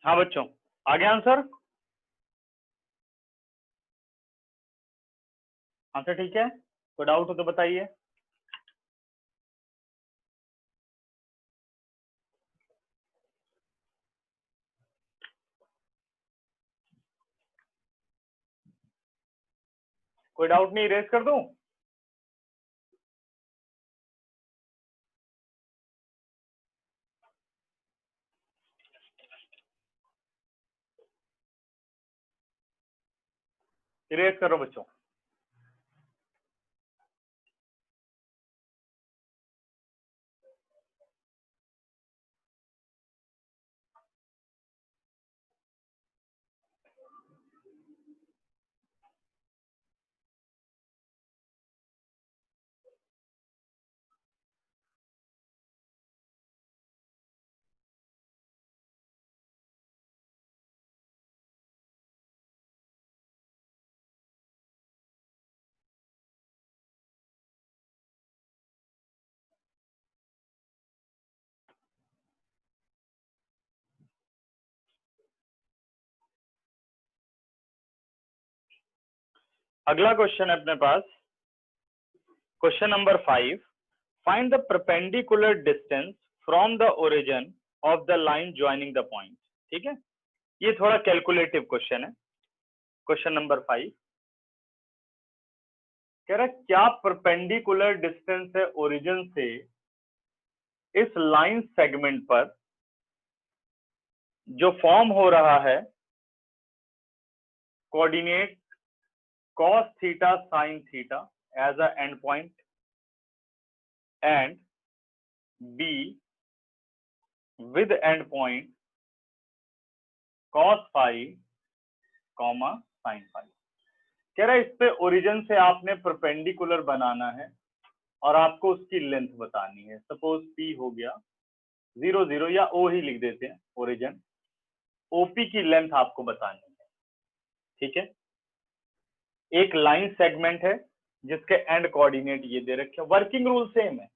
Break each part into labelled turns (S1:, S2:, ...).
S1: हाँ बच्चों, आ गया आंसर? आंसर ठीक है? कोई डाउट हो तो बताइए। कोई डाउट नहीं, रेस कर दूं? रेस करो बच्चों। अगला क्वेश्चन है अपने पास, question number 5। Find the perpendicular distance from the origin of the line joining the point. ठीक है, ये थोड़ा कैलकुलेटिव क्वेश्चन है। क्वेश्चन नंबर 5 कह रहा है क्या परपेंडिकुलर डिस्टेंस है ओरिजिन से इस लाइन सेगमेंट पर जो फॉर्म हो रहा है coordinate cos theta sin theta as a end point and B with end point cos phi comma sin phi। कह रहा है इस पे ओरिजिन से आपने परपेंडिकुलर बनाना है और आपको उसकी लेंथ बतानी है। सपोज P हो गया 0 0 या O ही लिख देते हैं, ओरिजिन OP की लेंथ आपको बतानी है। ठीक है, एक लाइन सेगमेंट है जिसके एंड कोऑर्डिनेट ये दे रखे हैं। वर्किंग रूल सेम है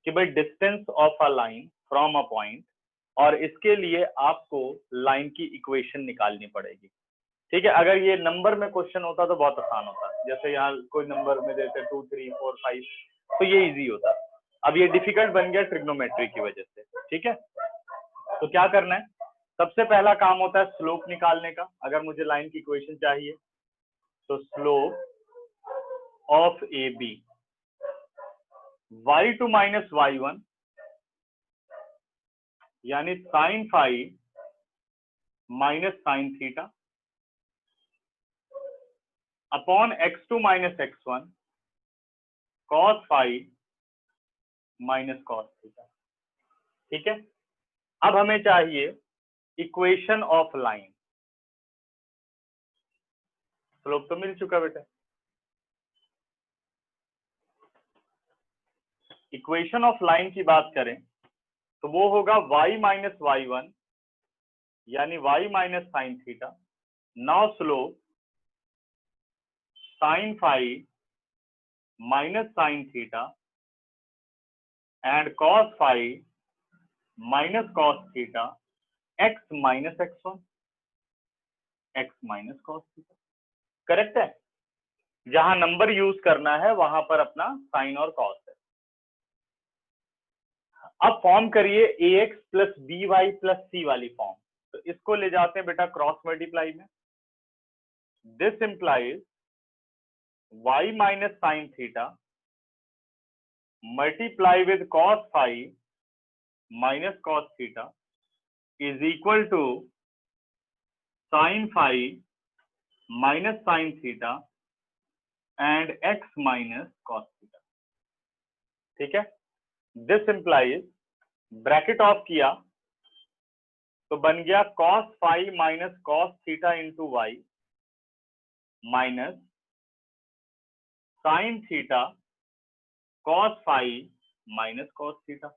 S1: कि भाई distance of a line from a point, और इसके लिए आपको लाइन की इक्वेशन निकालनी पड़ेगी। ठीक है, अगर ये नंबर में क्वेश्चन होता तो बहुत आसान होता, जैसे यहाँ कोई नंबर में देते 2 3 4 5 तो ये इजी होता। अब ये डिफिकल्ट बन गया ट्रिग्नोमेट्री की वजह से। ठीक है, तो क्या करना है, सबसे पहला काम होता है स्लोप निकालने का। अगर मुझे लाइन की इक्वेशन चाहिए तो slope of A B y2 minus y1 यानी sine phi minus sine theta upon x2 minus x1 cos phi minus cos theta. ठीक है, अब हमें चाहिए इक्वेशन ऑफ लाइन। स्लोप तो मिल चुका बेटा, इक्वेशन ऑफ लाइन की बात करें तो वो होगा y माइनस y1 यानी y minus sine theta. Now slope sine phi minus sine theta and cos phi minus cos theta x minus x1 x minus cos theta. Correct है, जहां number use करना है वहां पर अपना साइन और cos है। अब फॉर्म करिए ax plus B Y plus C वाली फॉर्म, तो इसको ले जाते हैं बेटा क्रॉस मल्टीप्लाई में। This implies y minus sine theta multiply with cos phi minus cos theta is equal to sine phi minus sine theta and x minus cos theta. ठीक है, दिस इंप्लाइज ब्रैकेट ऑफ किया तो बन गया cos phi minus cos theta into y minus sine theta cos phi minus cos theta.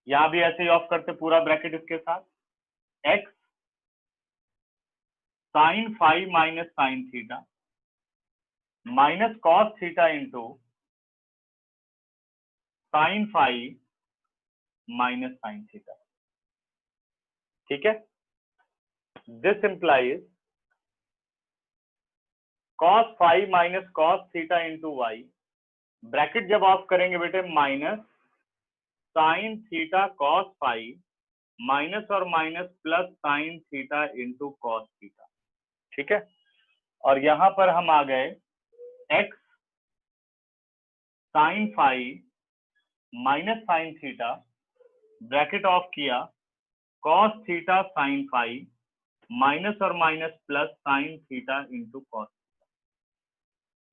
S1: यहां भी ऐसे ही of करते पूरा ब्रैकेट इसके साथ, x sine phi minus sine theta minus cos theta into sine phi minus sine theta. ठीक है, this implies cos phi minus cos theta into Y, bracket जब ऑफ करेंगे बेटे minus sine theta cos phi minus और minus plus sine theta into cos theta, ठीक है। और यहां पर हम आ गए x sine phi minus sine theta, bracket off किया, cos theta sine phi minus और minus plus sine theta into cos,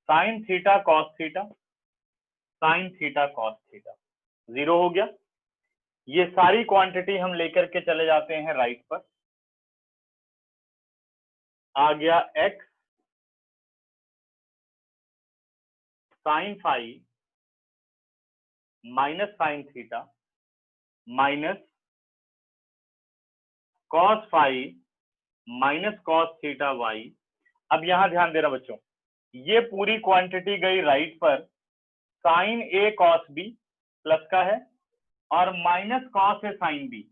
S1: sign theta cos theta, sign theta cos theta, 0 हो गया। ये सारी क्वांटिटी हम लेकर के चले जाते हैं राइट पर, आ गया x sine phi minus sine theta minus cos phi minus cos theta y। अब यहां ध्यान देना बच्चों, ये पूरी क्वांटिटी गई राइट पर, sine a cos b plus का है और minus cos a sine b।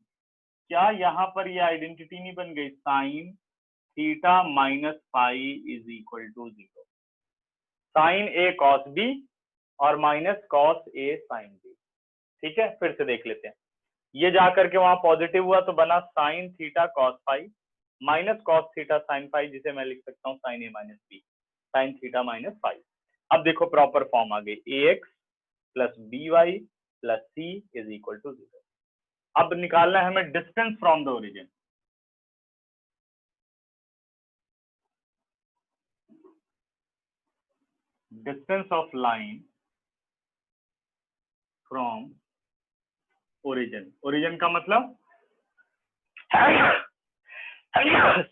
S1: क्या यहाँ पर ये आइडेंटिटी नहीं बन गई, sine theta minus phi is equal to 0, sine a cos b और minus cos a sine b, ठीक है। फिर से देख लेते हैं, ये जाकर के वहां पॉजिटिव हुआ तो बना sine theta cos phi minus cos theta sine phi, जिसे मैं लिख सकता हूँ sine a minus b sine theta minus phi. अब देखो प्रॉपर फॉर्म आ गई, ax plus by plus c is equal to 0। अब निकालना है हमें distance from the origin, distance of line from origin, origin का मतलब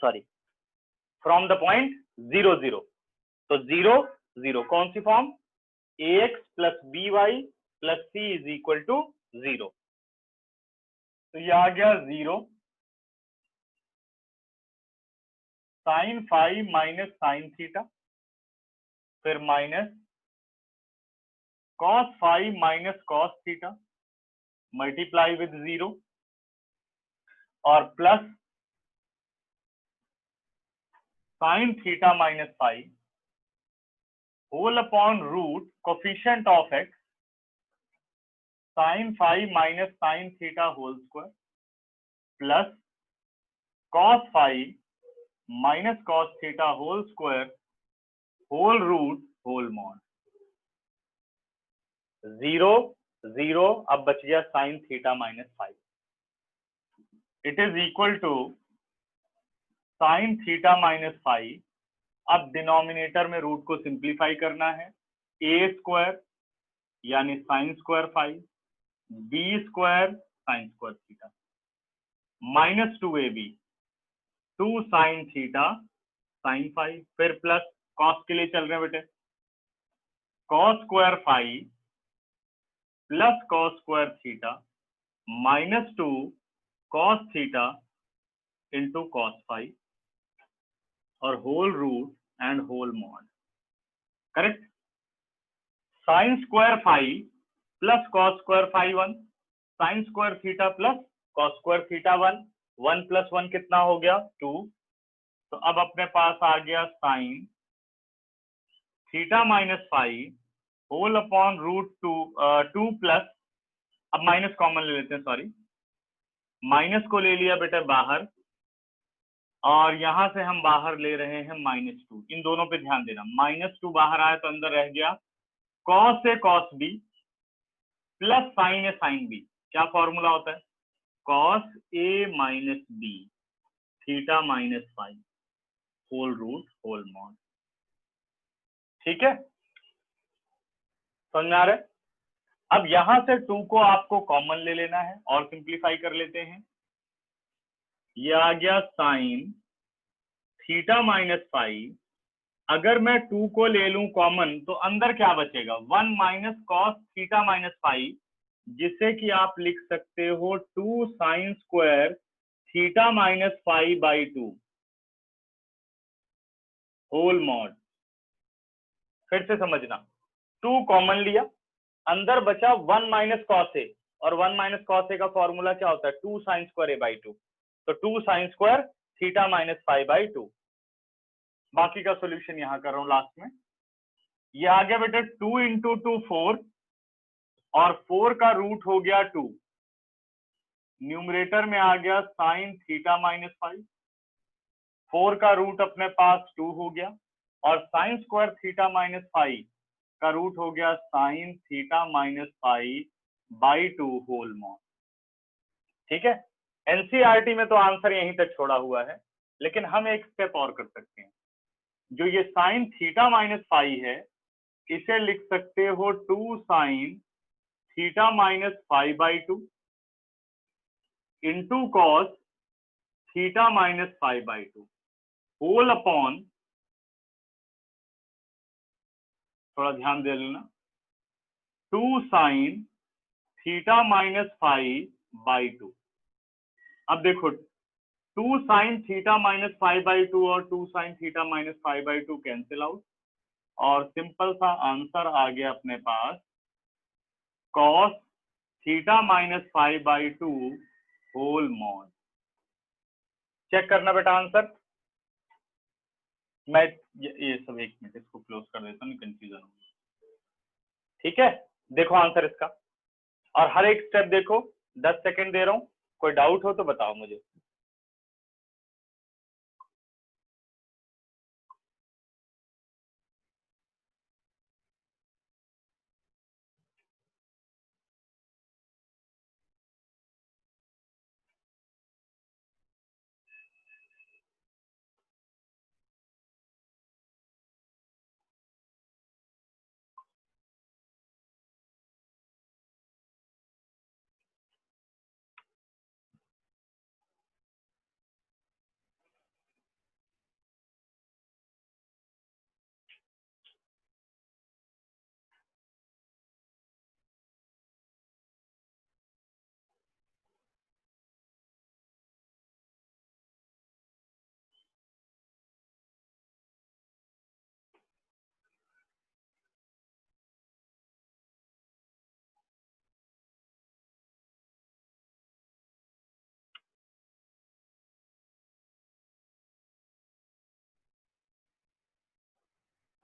S1: सॉरी फ्रॉम द पॉइंट 0 0, तो 0 0 कौन सी form, ax plus by plus c is equal to 0, तो ये आ गया 0 sine phi minus sine theta, फिर minus cos phi minus cos theta multiply with 0 और plus sine theta minus phi whole upon root coefficient of x sine phi minus sine theta whole square plus cos phi minus cos theta whole square whole root whole mod, 0 0, अब बच गया sine theta minus phi, it is equal to sine theta minus phi. अब denominator में root को simplify करना है, a square यानी sine square phi b square sine square theta minus 2ab 2 sine theta sine phi, फिर plus cos के लिए चल रहे हैं बेटे, cos square phi plus cos square theta minus 2 cos theta into cos phi और whole root and whole mod, correct. Sign square phi plus cos square phi 1, sine square theta plus cos square theta 1, 1 plus 1 कितना हो गया 2, तो अब अपने पास आ गया sine theta minus phi whole upon root 2 plus, अब माइनस कॉमन ले लेते हैं, सॉरी माइनस को ले लिया बेटा बाहर और यहां से हम बाहर ले रहे हैं -2, इन दोनों पे ध्यान देना, -2 बाहर आया तो अंदर रह गया cos a cos b plus sine a sine b, क्या फॉर्मूला होता है, cos a minus b theta minus phi whole root whole mod, ठीक है, समझ में आ रहा है। अब यहां से 2 को आपको कॉमन ले लेना है और सिंप्लीफाई कर लेते हैं, ये आ गया साइन थीटा माइनस फाई, अगर मैं 2 को ले लूं कॉमन तो अंदर क्या बचेगा 1 minus cos theta minus phi, जिसे कि आप लिख सकते हो 2 sine square theta minus phi by 2 whole mod. फिर से समझना, 2 कॉमन लिया, अंदर बचा 1 माइनस कॉस ए, और 1 माइनस कॉस ए का फॉर्मूला क्या होता है 2 साइन स्क्वायर ए बाई 2, तो 2 साइन स्क्वायर थीटा माइनस 5/2। बाकी का सोल्यूशन यहाँ कर रहा हूँ लास्ट में। ये आ गया बेटा 2 इंटू 2 4, और 4 का रूट हो गया 2। न्यूमरेटर में आ गया साइन थीटा माइनस 5, 4 का रूट अपने पास 2 हो गया, और साइन स्क्वायर थीटा माइनस 5 का रूट हो गया sine theta minus 5/2 whole mod. ठीक है, एनसीईआरटी में तो आंसर यहीं तक छोड़ा हुआ है, लेकिन हम एक स्टेप और कर सकते हैं। जो ये साइन थीटा माइनस 5 है, इसे लिख सकते हो 2 sine theta minus 5/2 into cos theta minus 5/2 whole upon, थोड़ा ध्यान दे लेना, 2 साइन थीटा माइनस 5/2। अब देखो 2 साइन थीटा माइनस 5/2 और 2 sine theta minus 5/2 cancel out, और सिंपल सा आंसर आ गया अपने पास cos theta minus 5/2 whole mod. Check करना बेटा आंसर। मैं ये सब एक मिनट इसको क्लोज कर देता हूँ, कंफ्यूजन हो। ठीक है, देखो आंसर इसका, और हर एक स्टेप देखो। 10 सेकंड दे रहा हूँ, कोई डाउट हो तो बताओ मुझे।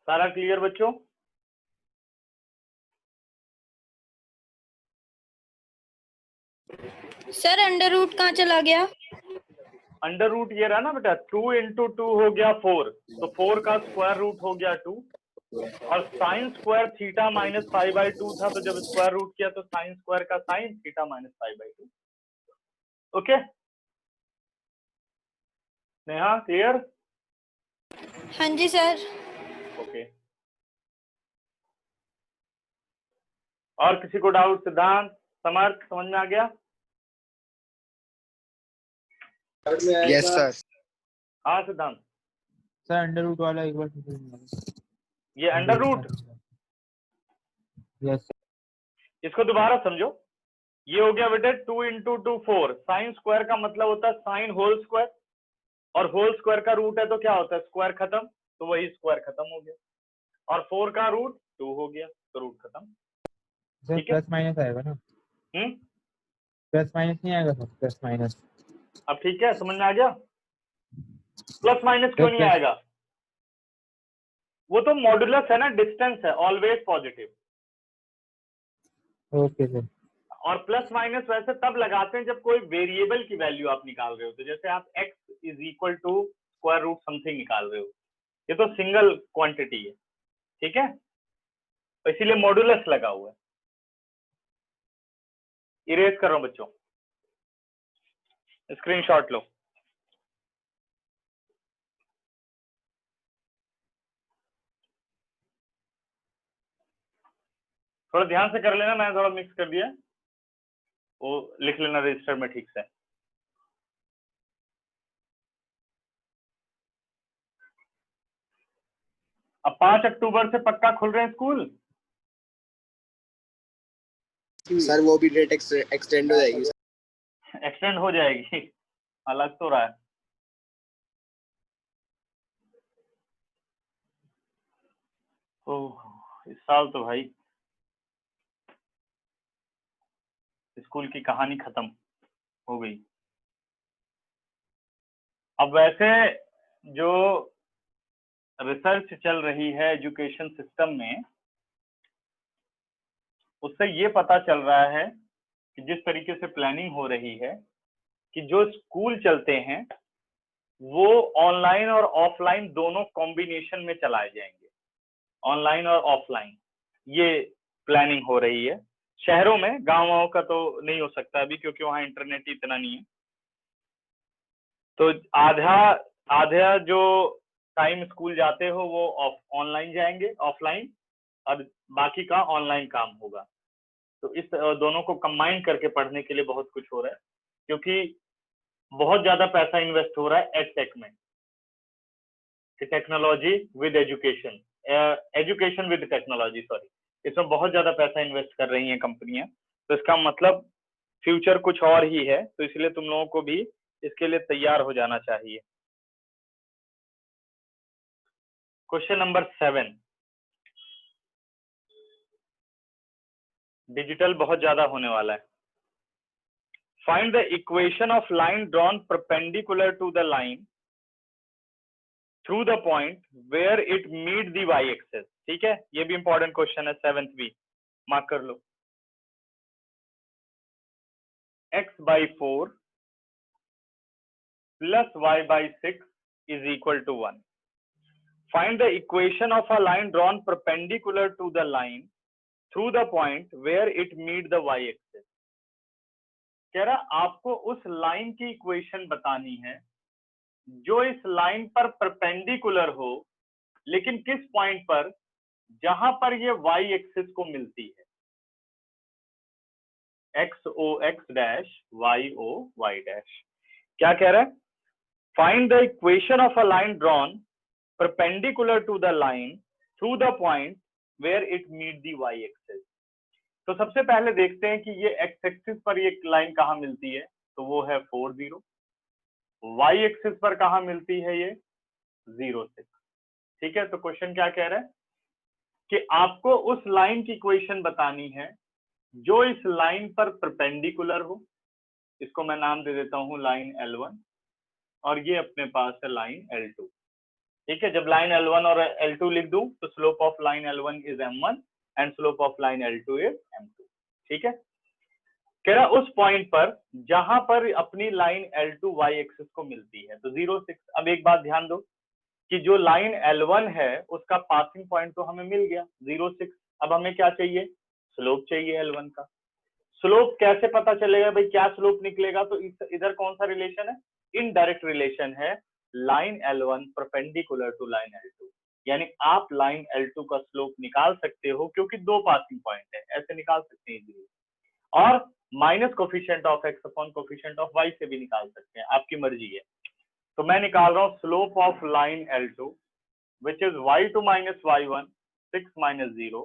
S1: सारा क्लियर बच्चों?
S2: सर अंडर रूट कहाँ चला गया?
S1: अंडर रूट ये रहा ना बेटा, 2 इंटू 2 हो गया 4, तो 4 का स्क्वायर रूट हो गया 2, और साइन स्क्वायर थीटा माइनस 5/2 था, तो जब स्क्वायर रूट किया तो साइन स्क्वायर का sign theta minus 5/2। Okay Neha, clear?
S2: हाँ जी सर।
S1: ओके, और किसी को डाउट? सिद्धांत, समर्थ, समझ में आ गया?
S3: Yes sir.
S1: हाँ सिद्धांत,
S4: सर अंडर रूट वाला एक बार
S1: ये अंडर रूट,
S4: यस
S1: इसको दोबारा समझो। ये हो गया बेटे 2 इंटू 2 4, साइन स्क्वायर का मतलब होता है साइन होल स्क्वायर, और होल स्क्वायर का रूट है तो क्या होता है, स्क्वायर खत्म, तो वही स्क्वायर खत्म हो गया, और 4 का रूट 2 हो गया, तो रूट खत्म।
S4: सर।
S1: ठीक है,
S4: प्लस माइनस आएगा ना?
S1: हम्म,
S4: प्लस माइनस नहीं आएगा सर? प्लस माइनस
S1: अब ठीक है, समझ में आ गया? प्लस माइनस क्यों नहीं
S4: प्लस
S1: आएगा? वो तो मॉडुलस है ना, डिस्टेंस है, ऑलवेज पॉजिटिव।
S4: Okay sir.
S1: और प्लस माइनस वैसे तब लगाते हैं जब कोई वेरिएबल की वैल्यू आप निकाल रहे हो, तो जैसे आप x is equal to square root something निकाल रहे हो, ये तो सिंगल क्वांटिटी है। ठीक है, तो इसीलिए मॉडुलस लगा हुआ है। इरेज कर रहा हूं बच्चों, स्क्रीनशॉट लो। थोड़ा ध्यान से कर लेना, मैंने थोड़ा मिक्स कर दिया, वो लिख लेना रजिस्टर में ठीक से। अब 5 अक्टूबर से पक्का खुल रहे हैं स्कूल।
S3: सर वो भी डेट एक्सटेंड हो जाएगी।
S1: एक्सटेंड हो जाएगी, अलग तो रहा है। ओह, इस साल तो भाई स्कूल की कहानी खत्म हो गई। अब वैसे जो रिसर्च चल रही है एजुकेशन सिस्टम में, उससे ये पता चल रहा है कि जिस तरीके से प्लानिंग हो रही है कि जो स्कूल चलते हैं वो ऑनलाइन और ऑफलाइन दोनों कॉम्बिनेशन में चलाए जाएंगे, ऑनलाइन और ऑफलाइन, ये प्लानिंग हो रही है। शहरों में, गांवों का तो नहीं हो सकता अभी क्योंकि वहां इंटरनेट इतना नहीं है। तो आधा आधा जो टाइम स्कूल जाते हो वो ऑनलाइन जाएंगे, ऑफलाइन, और बाकी का ऑनलाइन काम होगा। तो इस दोनों को कंबाइन करके पढ़ने के लिए बहुत कुछ हो रहा है, क्योंकि बहुत ज्यादा पैसा इन्वेस्ट हो रहा है एडटेक में, technology with education, education with technology, sorry, इसमें बहुत ज्यादा पैसा इन्वेस्ट कर रही हैं कंपनियां। तो इसका मतलब फ्यूचर कुछ और ही है, तो इसलिए तुम लोगों को भी इसके लिए तैयार हो जाना चाहिए। क्वेश्चन नंबर 7, डिजिटल बहुत ज्यादा होने वाला है। Find the equation of line drawn perpendicular to the line through the point where it meet the y axis. ठीक है, ये भी इंपॉर्टेंट क्वेश्चन है, 7th भी मार्क कर लो। x/4 plus y/6 is equal to 1. Find the equation of a line drawn perpendicular to the line through the point where it meet the y-axis. कह रहा आपको उस लाइन की इक्वेशन बतानी है जो इस लाइन पर परपेंडिकुलर हो, लेकिन किस पॉइंट पर, जहां पर ये y एक्सिस को मिलती है, x o x dash y o y dash. क्या कह रहा है? Find the equation of a line drawn perpendicular to the line through the point where it meet the y-axis. तो सबसे पहले देखते हैं कि ये x-axis पर ये लाइन कहाँ मिलती है, तो वो है 4 0। y-axis पर कहाँ मिलती है ये 0 6। ठीक है, तो क्वेश्चन क्या कह रहा है कि आपको उस लाइन की इक्वेशन बतानी है जो इस लाइन पर परपेंडिकुलर हो। इसको मैं नाम दे देता हूं लाइन L1, और ये अपने पास है लाइन L2। ठीक है, जब लाइन L1 और L2 लिख दूं तो slope of line L1 is m1 and slope of line L2 is m2। ठीक है, कह रहा उस पॉइंट पर जहां पर अपनी लाइन L2 y एक्सिस को मिलती है, तो 0 6। अब एक बात ध्यान दो कि जो लाइन L1 है उसका पासिंग पॉइंट तो हमें मिल गया 0 6। अब हमें क्या चाहिए? स्लोप चाहिए L1 का। स्लोप कैसे पता चलेगा भाई, क्या स्लोप निकलेगा? तो इधर कौन सा रिलेशन है? इनडायरेक्ट रिलेशन है, line L1 perpendicular to line L2, यानी आप लाइन L2 का स्लोप निकाल सकते हो क्योंकि दो पासिंग पॉइंट है, ऐसे निकाल सकते हैं इजीली। और minus coefficient of x upon coefficient of y से भी निकाल सकते हैं, आपकी मर्जी है। तो मैं निकाल रहा हूं slope of line L2 which is y2 minus y1 6 minus 0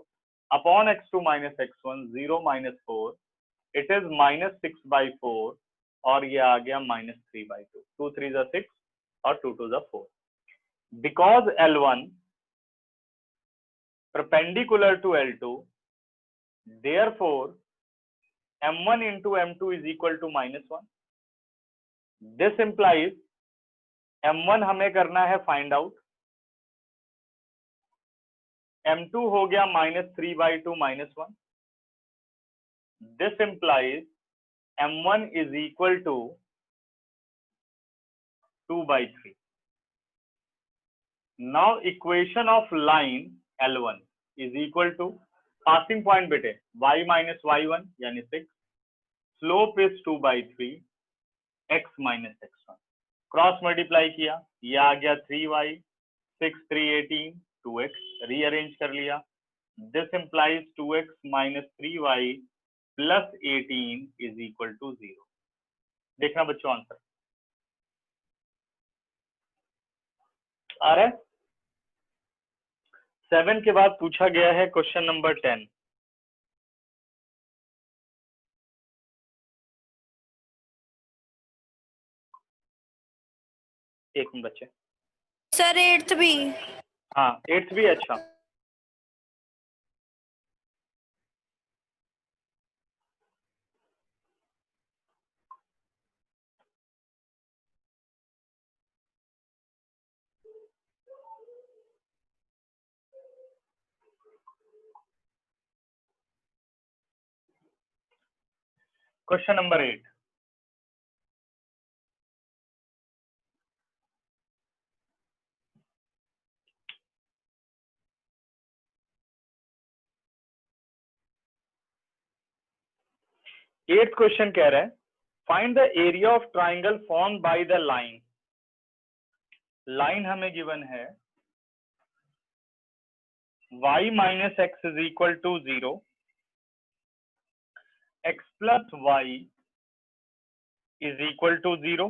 S1: upon x2 minus x1 0 minus 4, it is -6/4 और ये आ गया -3/2। 2 3 जा 6 और 2 2 जा 4। Because L1 perpendicular to L2, therefore m1 into m2 is equal to -1. This implies m1 हमें करना है फाइंड आउट, m2 हो गया -3/2 -1। This implies m1 is equal to 2/3. Now equation of line L1 is equal to passing point बेटे y minus y1 यानी 6, slope is 2/3, x minus x1, cross multiply किया, ये आ गया 3y, 6 3 18, 2x, रीअरेंज कर लिया। This implies 2x minus 3y plus 18 is equal to 0। देखना बच्चों आंसर आ रहा है। 7 के बाद पूछा गया है क्वेश्चन नंबर 10। एक मिनट बच्चे।
S2: सर 8th भी।
S1: हाँ 8th भी, अच्छा। Question number 8। एट्थ क्वेश्चन कह रहा है find the area of triangle form by the line. Line हमें गिवन है y minus x is equal to 0, x plus y is equal to 0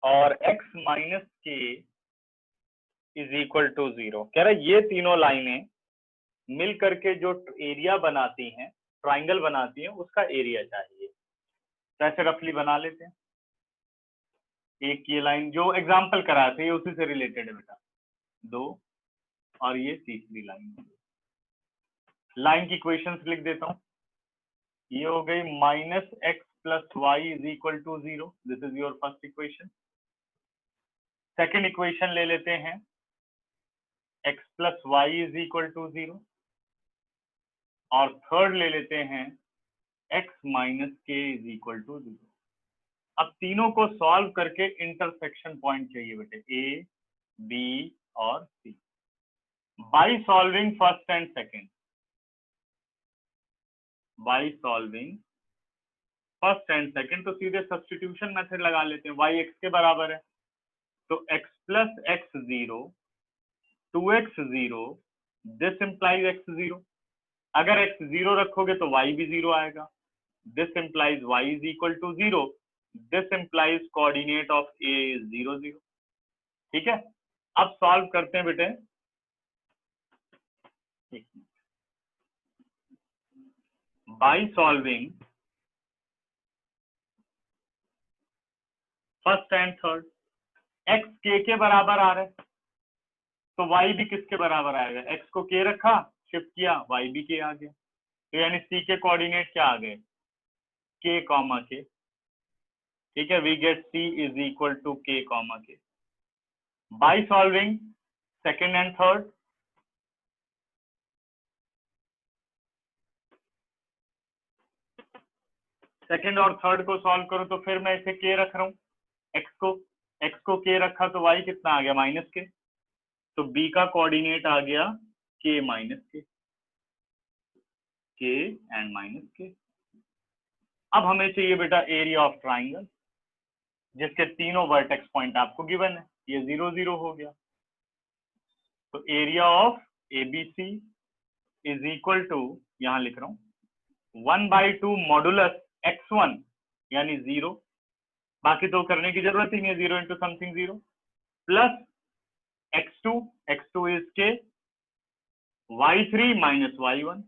S1: और x minus k is equal to 0। कह रहा है ये तीनों लाइनें मिल करके जो एरिया बनाती हैं, ट्राइंगल बनाती हैं, उसका एरिया चाहिए। तो ऐसे रफली बना लेते हैं। एक ये लाइन जो एग्जांपल कराए थे उसी से रिलेटेड है बेटा, 2 और ये तीसरी लाइन। लाइन की इक्वेशंस लिख देता हूं। ये हो गई minus x plus y is equal to 0, this is your first equation. Second equation ले लेते हैं x plus y is equal to 0 और थर्ड ले लेते हैं x minus k is equal to 0। अब तीनों को सॉल्व करके इंटरसेक्शन पॉइंट चाहिए बेटे, a, b और c। Bye solving first and second, bye solving first and second तो सीधे सब्स्टिट्यूशन मेथड लगा लेते हैं। y x के बराबर है तो x plus x 0 2x 0, this implies x 0। अगर x 0 रखोगे तो y भी 0 आएगा, this implies y is equal to 0, this implies coordinate of a is 0 0। ठीक है, अब सॉल्व करते हैं बेटे। By solving first and third, x k के बराबर आ रहा है तो y भी किसके बराबर आएगा, x को k रखा, शिफ्ट किया, y भी k आ गया। तो यानी c के कोऑर्डिनेट क्या आ गए, k कॉमा k। ठीक है, we get c is equal to k comma k। By solving second and third, second और थर्ड को सॉल्व करो तो फिर मैं इसे k रख रहा हूं, x को k रखा तो y कितना आ गया, माइनस k। तो b का कोऑर्डिनेट आ गया k minus k and minus k। अब हमें चाहिए बेटा एरिया ऑफ ट्राइंगल जिसके तीनों वर्टेक्स पॉइंट आपको गिवन है। ये 0 0 हो गया तो area of ABC is equal to, यहां लिख रहा हूं 1/2 मॉडुलस x1 यानी 0, बाकी तो करने की जरूरत ही नहीं है, 0 into something 0, plus x2 is k, y3 minus y1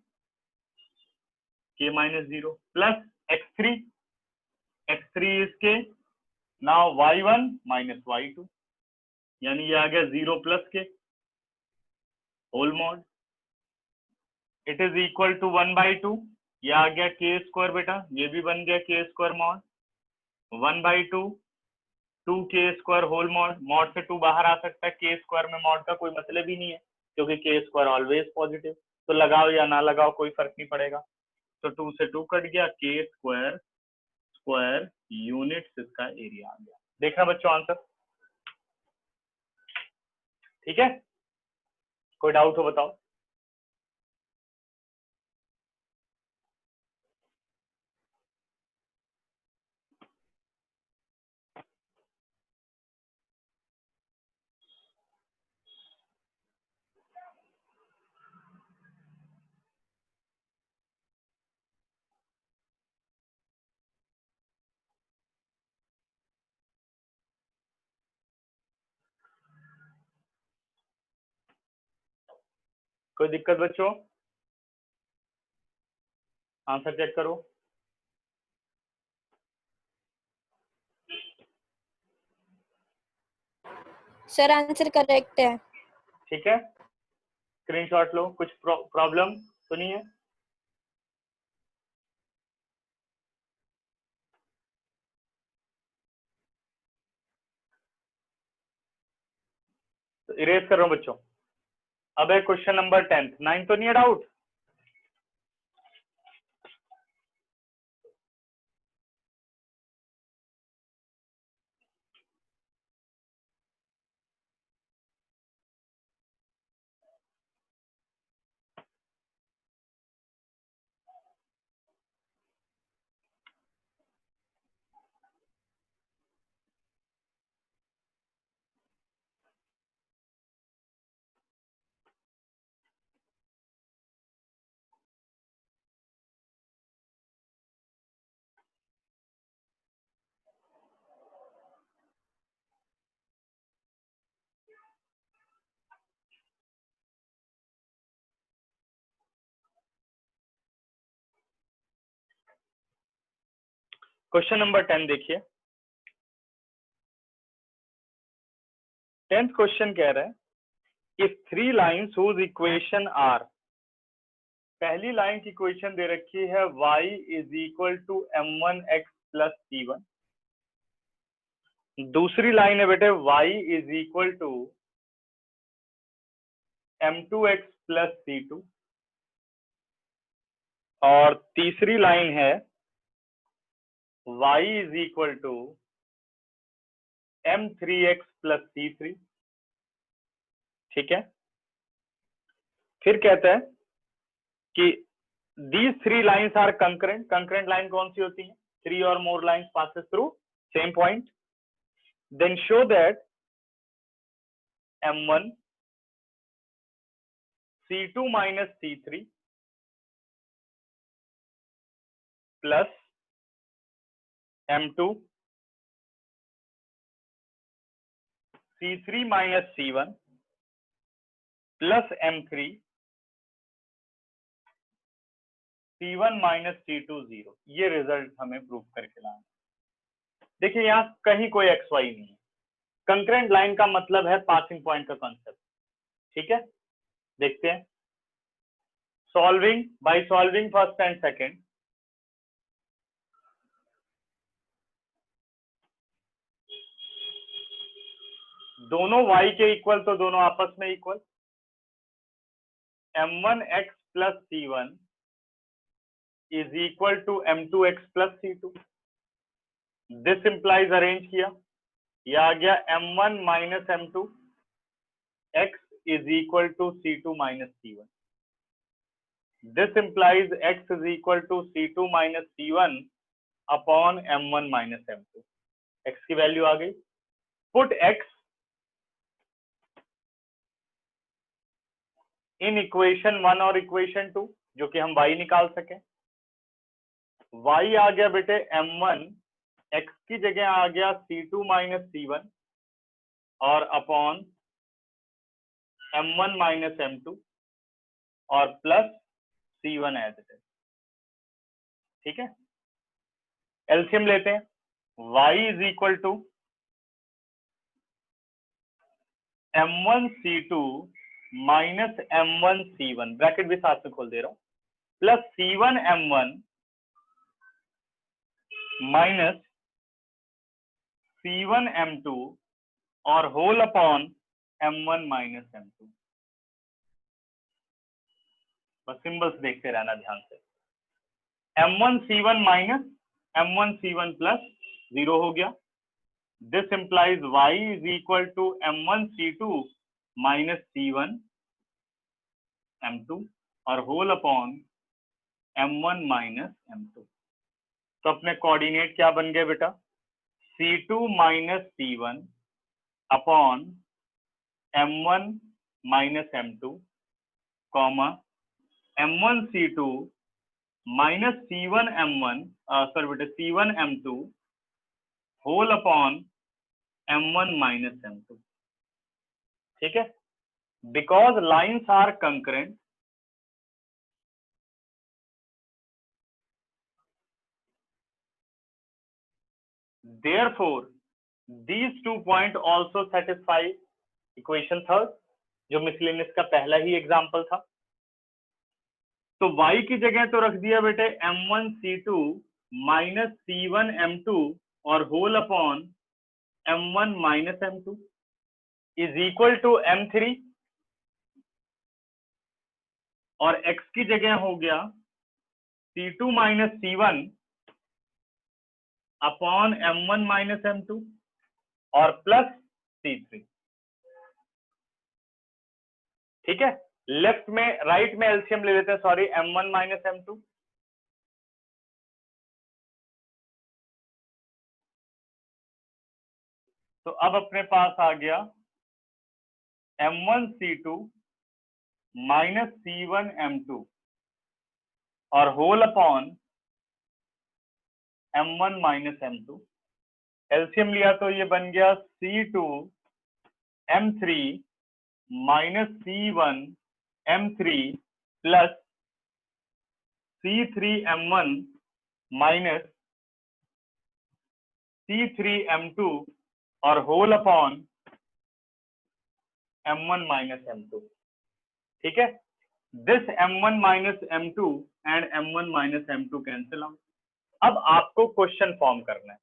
S1: k minus 0, plus x3 is k, now y1 minus y2 यानी ये आ गया 0 plus k whole mod. It is equal to 1/2, ये आ गया k स्क्वायर बेटा, ये भी बन गया k square mod, 1/2 2k square whole mod. Mod से 2 बाहर आ सकता है, k स्क्वायर में मॉड का कोई मतलब ही नहीं है क्योंकि k स्क्वायर ऑलवेज पॉजिटिव, तो लगाओ या ना लगाओ कोई फर्क नहीं पड़ेगा। तो 2 से 2 कट गया, k स्क्वायर यूनिट्स इसका एरिया आ गया। देखना बच्चों आंसर, ठीक है, कोई डाउट हो बताओ। कोई दिक्कत बच्चों, आंसर चेक करो।
S2: सर आंसर करेक्ट है।
S1: ठीक है, स्क्रीनशॉट लो। कुछ प्रॉब्लम तो नहीं है? तो इरेज कर रहा हूं बच्चों। अब है क्वेश्चन नंबर 10, 9 तो नहीं है डाउट? क्वेश्चन नंबर 10 देखिए। 10th क्वेश्चन कह रहा है if 3 lines whose equation are, पहली लाइन की इक्वेशन दे रखी है y is equal to m1x plus c1, दूसरी लाइन है बेटे y is equal to m2x plus c2, और तीसरी लाइन है y is equal to m3x plus c3। ठीक है, फिर कहता है कि these 3 lines are concurrent, concurrent line कौन सी होती है, 3 or more lines passes through same point, then show that m1 c2 minus c3 plus m2 c3 minus c1 plus m3 c1 minus c2 0। ये रिजल्ट हमें prove करके लाना। देखिए यहाँ कहीं कोई xy नहीं है, कंकरेंट लाइन का मतलब है पासिंग पॉइंट का कॉन्सेप्ट। ठीक है, देखते हैं। Solving bye solving first and second, दोनों y के इक्वल तो दोनों आपस में equal, m1x plus c1 is equal to m2x plus c2, this implies arrange किया, यह आ गया m1 minus m2 x is equal to c2 minus c1, this implies x is equal to c2 minus c1 upon m1 minus m2। x की value आ गई, put x in equation 1 और equation 2 जो कि हम y निकाल सके। y आ गया बेटे m1, x की जगह आ गया c2 माइनस c1 और अपॉन m1 माइनस m2 और plus c1 as it is. ठीक है, एलसीएम लेते हैं, y is equal to m1 c2 minus m1 c1, bracket भी साथ में खोल दे रहा हूं, plus c1 m1 minus c1 m2 और whole upon m1 minus m2। बस सिंबल्स देखते रहना ध्यान से। m1 c1 minus m1 c1 plus 0 हो गया, this implies y is equal to m1 c2 minus c1 m2 और whole upon m1 minus m2। तो अपने कोऑर्डिनेट क्या बन गए बेटा, c2 minus c1 upon m1 minus m2 comma m1 c2 minus c1 m1 sorry बेटा c1 m2 whole upon m1 minus m2। ठीक है, because lines are concurrent, therefore these 2 points also satisfy equation third, जो miscellaneous का पहला ही example था। तो y की जगह तो रख दिया बेटे m1 c2 minus c1 m2 और whole upon m1 minus m2 is equal to m3, और x की जगह हो गया c2 minus c1 upon m1 minus m2 और प्लस c3। ठीक है, लेफ्ट में राइट में एलसीएम ले लेते हैं, सॉरी m1 माइनस m2, तो अब अपने पास आ गया m1 c2 minus c1 m2 और whole upon m1 minus m2। LCM लिया तो ये बन गया c2 m3 minus c1 m3 plus c3 m1 minus C3M2 और whole upon M1 minus M2। ठीक है, this M1 minus M2 and M1 minus M2 cancel out. अब आपको क्वेश्चन फॉर्म करना है।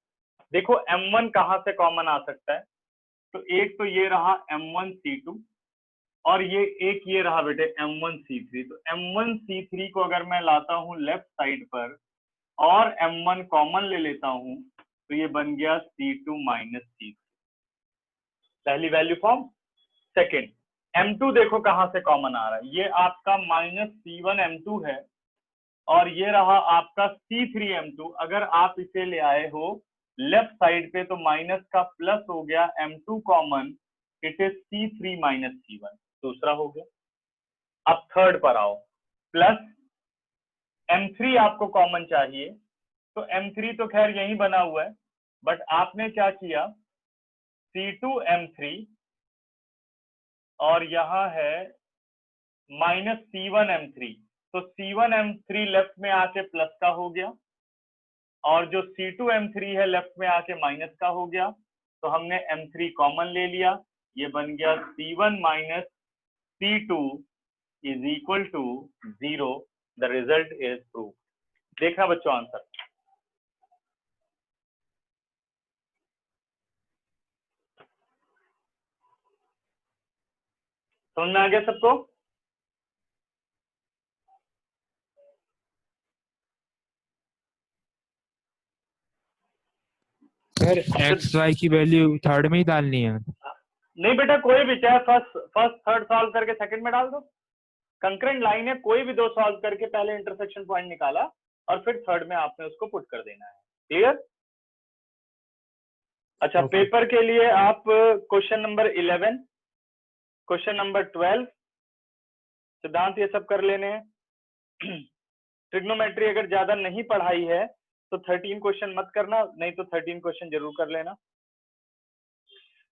S1: देखो M1 कहां से कॉमन आ सकता है, तो एक तो ये रहा M1C2 और ये रहा बेटे M1C3। तो M1C3 को अगर मैं लाता हूं लेफ्ट साइड पर और M1 कॉमन ले लेता हूं तो ये बन गया C2 माइनस C3, पहली वैल्यू फॉर्म। सेकेंड, M2 देखो कहां से कॉमन आ रहा है, ये आपका माइनस C1M2 है और ये रहा आपका C3M2। अगर आप इसे ले आए हो लेफ्ट साइड पे तो माइनस का प्लस हो गया, M2 common, it is C3 minus C1, दूसरा हो गया। अब थर्ड पर आओ, प्लस M3 आपको कॉमन चाहिए, तो M3 तो खैर यही बना हुआ है, बट आपने क्या किया, C2M3 और यहां है माइनस C1M3, तो C1M3 लेफ्ट में आके प्लस का हो गया और जो C2M3 है लेफ्ट में आके माइनस का हो गया, तो हमने M3 कॉमन ले लिया, ये बन गया C1 minus C2 is equal to 0। The result is prove. देखना बच्चों आंसर, समझ में आ गया सबको?
S4: सर एक्स वाई की वैल्यू थर्ड में ही डालनी है?
S1: नहीं बेटा, कोई भी, चाहे फर्स्ट थर्ड सॉल्व करके सेकंड में डाल दो, कंकरेंट लाइन है, कोई भी दो सॉल्व करके पहले इंटरसेक्शन पॉइंट निकाला और फिर थर्ड में आपने उसको पुट कर देना है। क्लियर? अच्छा,
S4: Okay.
S1: पेपर के लिए आप क्वेश्चन नंबर 11, क्वेश्चन नंबर 12 सिद्धांत ये सब कर लेने हैं। ट्रिग्नोमेट्री अगर ज्यादा नहीं पढ़ाई है तो 13 क्वेश्चन मत करना, नहीं तो 13 क्वेश्चन जरूर कर लेना।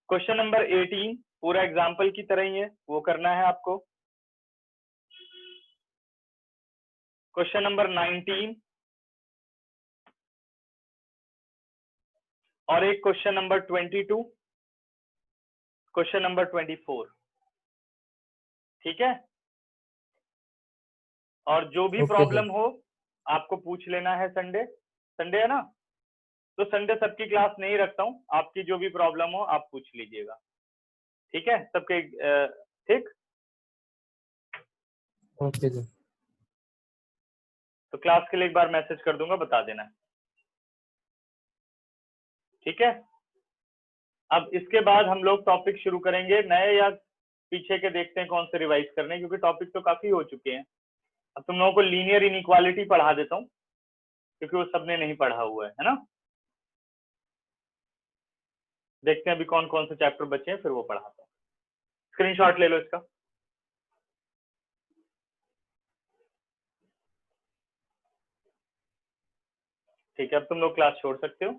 S1: क्वेश्चन नंबर 18 पूरा एग्जाम्पल की तरह ही है, वो करना है आपको। क्वेश्चन नंबर 19 और एक क्वेश्चन नंबर 22, क्वेश्चन नंबर 24। ठीक है, और जो भी
S4: Okay,
S1: प्रॉब्लम हो आपको पूछ लेना है। संडे है ना, तो संडे सबकी क्लास नहीं रखता हूं, आपकी जो भी प्रॉब्लम हो आप पूछ लीजिएगा। ठीक है सबके? ठीक,
S4: ओके सर।
S1: तो क्लास के लिए एक बार मैसेज कर दूंगा, बता देना। ठीक है, अब इसके बाद हम लोग टॉपिक शुरू करेंगे नए, या पीछे के देखते हैं कौन से रिवाइज करने, क्योंकि टॉपिक तो काफी हो चुके हैं। अब तुम लोगों को लीनियर इनइक्वालिटी पढ़ा देता हूँ, क्योंकि वो सबने नहीं पढ़ा हुआ है ना। देखते हैं अभी कौन कौन से चैप्टर बचे हैं, फिर वो पढ़ाता हूँ। स्क्रीनशॉट ले लो इसका। ठीक है, अब तुम लोग क्लास छोड़ सकते हो।